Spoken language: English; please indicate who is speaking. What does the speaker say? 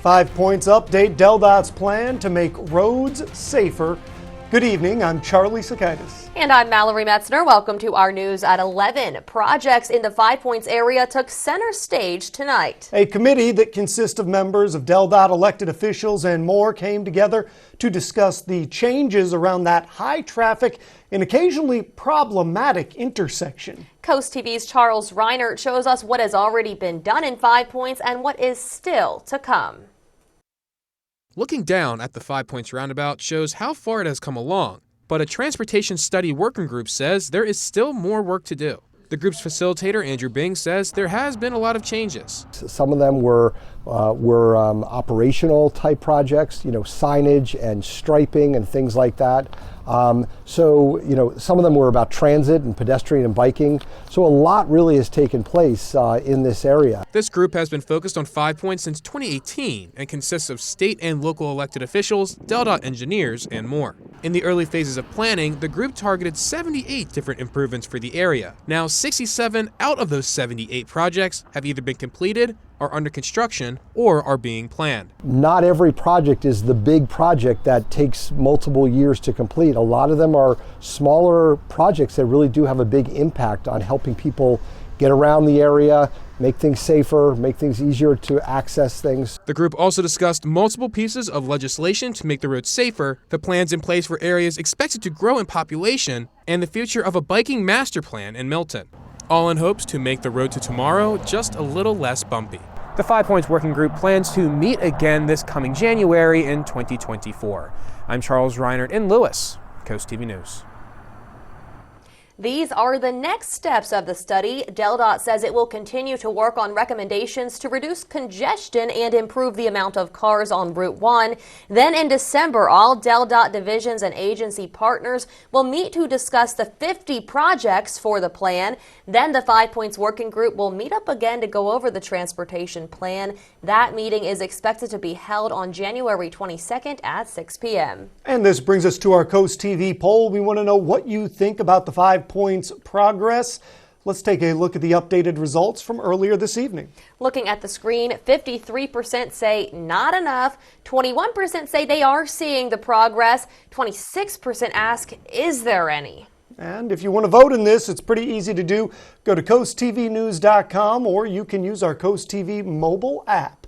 Speaker 1: 5 Points update DelDOT's plan to make roads safer. Good evening, I'm Charlie Sakaitis.
Speaker 2: And I'm Mallory Metzner. Welcome to our news at 11. Projects in the 5 Points area took center stage tonight.
Speaker 1: A committee that consists of members of DelDOT elected officials and more came together to discuss the changes around that high traffic and occasionally problematic intersection.
Speaker 2: Coast TV's Charles Reinert shows us what has already been done in 5 Points and what is still to come.
Speaker 3: Looking down at the 5 Points roundabout shows how far it has come along, but a transportation study working group says there is still more work to do. The group's facilitator, Andrew Bing, says there has been a lot of changes.
Speaker 4: Some of them were operational type projects, signage and striping and things like that. Some of them were about transit and pedestrian and biking. So a lot really has taken place in this area.
Speaker 3: This group has been focused on 5 Points since 2018 and consists of state and local elected officials, DelDOT engineers, and more. In the early phases of planning, the group targeted 78 different improvements for the area. Now, 67 out of those 78 projects have either been completed, are under construction, or are being planned.
Speaker 4: Not every project is the big project that takes multiple years to complete. A lot of them are smaller projects that really do have a big impact on helping people get around the area, make things safer, make things easier to access things.
Speaker 3: The group also discussed multiple pieces of legislation to make the roads safer, the plans in place for areas expected to grow in population, and the future of a biking master plan in Milton. All in hopes to make the road to tomorrow just a little less bumpy. The 5 Points Working Group plans to meet again this coming January in 2024. I'm Charles Reinert in Lewis, Coast TV News.
Speaker 2: These are the next steps of the study. DelDOT says it will continue to work on recommendations to reduce congestion and improve the amount of cars on Route 1. Then in December, all DelDOT divisions and agency partners will meet to discuss the 50 projects for the plan. Then the 5 Points Working Group will meet up again to go over the transportation plan. That meeting is expected to be held on January 22nd at 6 p.m.
Speaker 1: And this brings us to our Coast TV poll. We want to know what you think about the 5 Points progress. Let's take a look at the updated results from earlier this evening.
Speaker 2: Looking at the screen, 53% say not enough, 21% say they are seeing the progress, 26% ask, is there any?
Speaker 1: And if you want to vote in this, it's pretty easy to do. Go to coasttvnews.com or you can use our Coast TV mobile app.